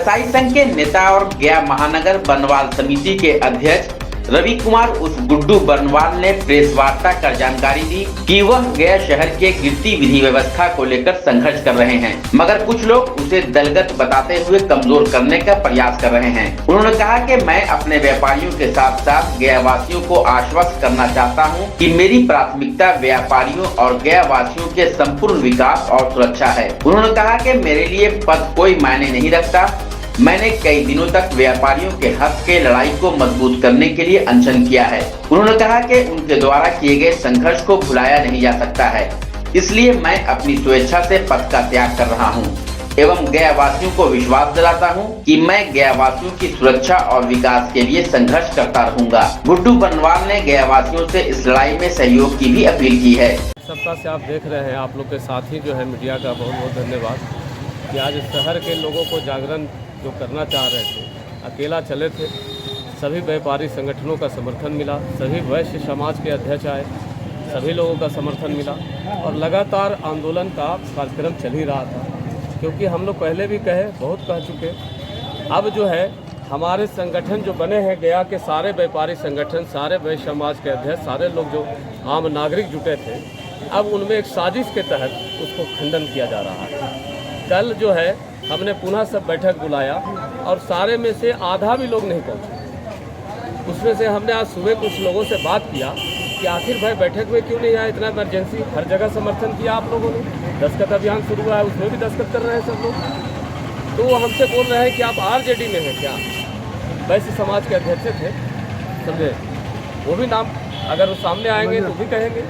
व्यवसायी संघ के नेता और गया महानगर बनवाल समिति के अध्यक्ष रवि कुमार उर्फ गुड्डू बनवाल ने प्रेस वार्ता कर जानकारी दी कि वह गया शहर के गिरती विधि व्यवस्था को लेकर संघर्ष कर रहे हैं, मगर कुछ लोग उसे दलगत बताते हुए कमजोर करने का प्रयास कर रहे हैं। उन्होंने कहा कि मैं अपने व्यापारियों के साथ साथ गया वासियों को आश्वस्त करना चाहता हूँ कि मेरी प्राथमिकता व्यापारियों और गया वासियों के संपूर्ण विकास और सुरक्षा है। उन्होंने कहा कि मेरे लिए पद कोई मायने नहीं रखता। मैंने कई दिनों तक व्यापारियों के हक के लड़ाई को मजबूत करने के लिए अनशन किया है। उन्होंने कहा कि उनके द्वारा किए गए संघर्ष को भुलाया नहीं जा सकता है, इसलिए मैं अपनी स्वेच्छा से पद का त्याग कर रहा हूं एवं गया वासियों को विश्वास दिलाता हूं कि मैं गया वासियों की सुरक्षा और विकास के लिए संघर्ष करता रहूंगा। गुड्डू बनवाल ने गया वासियों से इस लड़ाई में सहयोग की भी अपील की है। सप्ताह से आप देख रहे हैं, आप लोग के साथ ही जो है मीडिया का बहुत बहुत धन्यवाद कि आज शहर के लोगों को जागरण जो करना चाह रहे थे, अकेला चले थे। सभी व्यापारी संगठनों का समर्थन मिला, सभी वैश्य समाज के अध्यक्ष आए, सभी लोगों का समर्थन मिला और लगातार आंदोलन का कार्यक्रम चल ही रहा था। क्योंकि हम लोग पहले भी कहे, बहुत कह चुके, अब जो है हमारे संगठन जो बने हैं, गया के सारे व्यापारी संगठन, सारे वैश्य समाज के अध्यक्ष, सारे लोग जो आम नागरिक जुटे थे, अब उनमें एक साजिश के तहत उसको खंडन किया जा रहा है। कल जो है हमने पुनः सब बैठक बुलाया और सारे में से आधा भी लोग नहीं पहुंचे। उसमें से हमने आज सुबह कुछ लोगों से बात किया कि आखिर भाई बैठक में क्यों नहीं आया, इतना इमरजेंसी, हर जगह समर्थन किया आप लोगों ने, दस्तखत अभियान शुरू हुआ है उसमें भी दस्तखत कर रहे हैं सब लोग। तो वो हमसे बोल रहे हैं कि आप आरजेडी में हैं क्या। वैसे समाज के अध्यक्ष थे, समझे, वो भी नाम अगर वो सामने आएंगे तो भी कहेंगे।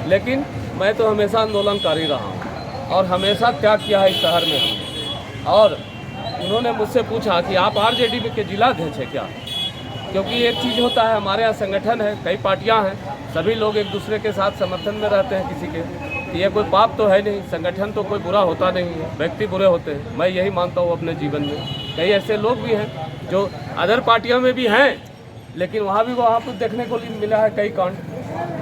लेकिन मैं तो हमेशा आंदोलनकारी रहा हूँ और हमेशा त्याग किया है इस शहर में हमने। और उन्होंने मुझसे पूछा कि आप आरजेडी के जिला अध्यक्ष हैं क्या, क्योंकि एक चीज़ होता है, हमारे यहाँ संगठन है, कई पार्टियाँ हैं, सभी लोग एक दूसरे के साथ समर्थन में रहते हैं किसी के, तो ये कोई पाप तो है नहीं, संगठन तो कोई बुरा होता नहीं है, व्यक्ति बुरे होते हैं, मैं यही मानता हूँ अपने जीवन में। कई ऐसे लोग भी हैं जो अदर पार्टियों में भी हैं, लेकिन वहाँ पर देखने को मिला है कई कांड।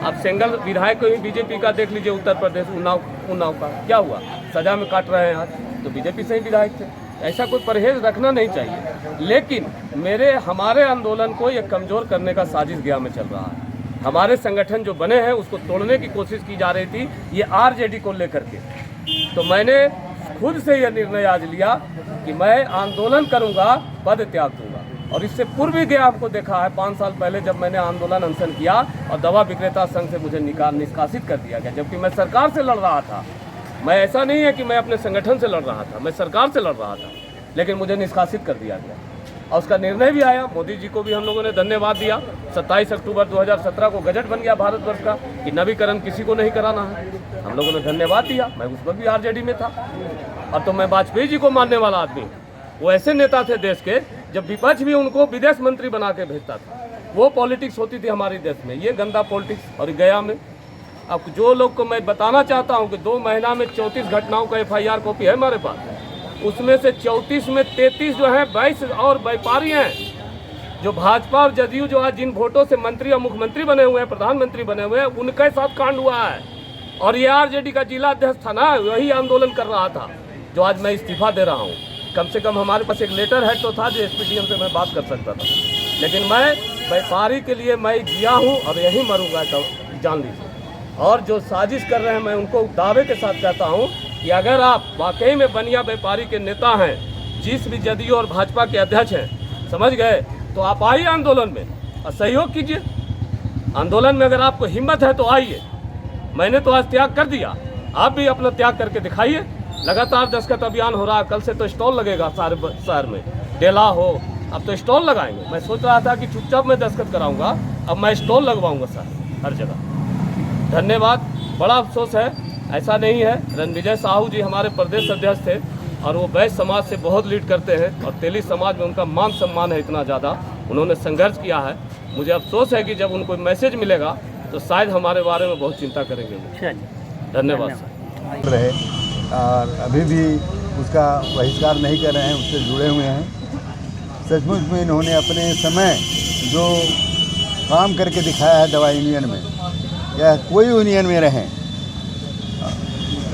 आप सिंगल विधायक को ही बीजेपी का देख लीजिए, उत्तर प्रदेश उन्नाव का क्या हुआ, सजा में काट रहे हैं आज, तो बीजेपी से ही विधायक थे। ऐसा कोई परहेज रखना नहीं चाहिए, लेकिन हमारे आंदोलन को ये कमज़ोर करने का साजिश गया में चल रहा है। हमारे संगठन जो बने हैं उसको तोड़ने की कोशिश की जा रही थी, ये आरजेडी को लेकर के। तो मैंने खुद से यह निर्णय आज लिया कि मैं आंदोलन करूँगा, पद त्याग दूँगा। और इससे पूर्व भी गया आपको देखा है, 5 साल पहले जब मैंने आंदोलन अनशन किया और दवा विक्रेता संघ से मुझे निष्कासित कर दिया गया, जबकि मैं सरकार से लड़ रहा था। मैं ऐसा नहीं है कि मैं अपने संगठन से लड़ रहा था, मैं सरकार से लड़ रहा था, लेकिन मुझे निष्कासित कर दिया गया और उसका निर्णय भी आया। मोदी जी को भी हम लोगों ने धन्यवाद दिया। 27 अक्टूबर 2017 को गजट बन गया भारतवर्ष का कि नवीकरण किसी को नहीं कराना है, हम लोगों ने धन्यवाद दिया। मैं उस वक्त भी आरजेडी में था। और तो मैं वाजपेयी जी को मानने वाला आदमी, वो ऐसे नेता थे देश के, जब विपक्ष भी उनको विदेश मंत्री बना के भेजता था। वो पॉलिटिक्स होती थी हमारे देश में, ये गंदा पॉलिटिक्स। और गया में अब जो लोग को मैं बताना चाहता हूं कि 2 महीना में 34 घटनाओं का FIR कॉपी है हमारे पास, उसमें से 34 में 33 जो है 22 और व्यापारी हैं जो भाजपा और जदयू जो आज जिन वोटों से मंत्री और मुख्यमंत्री बने हुए हैं, प्रधानमंत्री बने हुए हैं, उनके साथ कांड हुआ है। और ये आरजेडी का जिला अध्यक्ष था ना, वही आंदोलन कर रहा था जो आज मैं इस्तीफा दे रहा हूँ। कम से कम हमारे पास एक लेटर हेड तो था जो SPDM से मैं बात कर सकता था, लेकिन मैं व्यापारी के लिए मैं जिया हूँ और यहीं मरूंगा, तो जान लीजिए। और जो साजिश कर रहे हैं, मैं उनको दावे के साथ कहता हूं कि अगर आप वाकई में बनिया व्यापारी के नेता हैं, जिस भी जदयू और भाजपा के अध्यक्ष हैं, समझ गए, तो आप आइए आंदोलन में और सहयोग कीजिए। आंदोलन में अगर आपको हिम्मत है तो आइए। मैंने तो आज त्याग कर दिया, आप भी अपना त्याग करके दिखाइए। लगातार दस्तखत अभियान हो रहा है, कल से तो स्टॉल लगेगा सारे शहर में, डेला हो, अब तो स्टॉल लगाएंगे। मैं सोच रहा था कि चुपचाप मैं दस्तखत कराऊंगा, अब मैं स्टॉल लगवाऊंगा सर हर जगह। धन्यवाद। बड़ा अफसोस है, ऐसा नहीं है। रणविजय साहू जी हमारे प्रदेश अध्यक्ष थे और वो वैश्य समाज से बहुत लीड करते हैं और तेली समाज में उनका मान सम्मान है इतना ज़्यादा, उन्होंने संघर्ष किया है। मुझे अफसोस है कि जब उनको मैसेज मिलेगा तो शायद हमारे बारे में बहुत चिंता करेंगे। धन्यवाद रहे और अभी भी उसका बहिष्कार नहीं कर रहे हैं, उससे जुड़े हुए हैं। सचमुच में इन्होंने अपने समय जो काम करके दिखाया है दवा यूनियन में, या कोई यूनियन में रहें,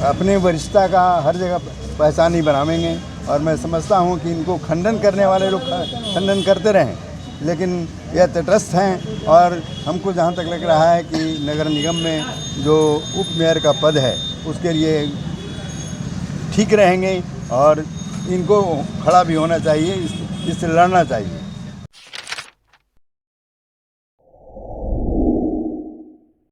अपने वरिष्ठता का हर जगह पहचान ही बनावेंगे। और मैं समझता हूँ कि इनको खंडन करने वाले लोग खंडन करते रहें, लेकिन यह तटस्थ हैं। और हमको जहाँ तक लग रहा है कि नगर निगम में जो उप मेयर का पद है उसके लिए ठीक रहेंगे और इनको खड़ा भी होना चाहिए, इससे लड़ना चाहिए।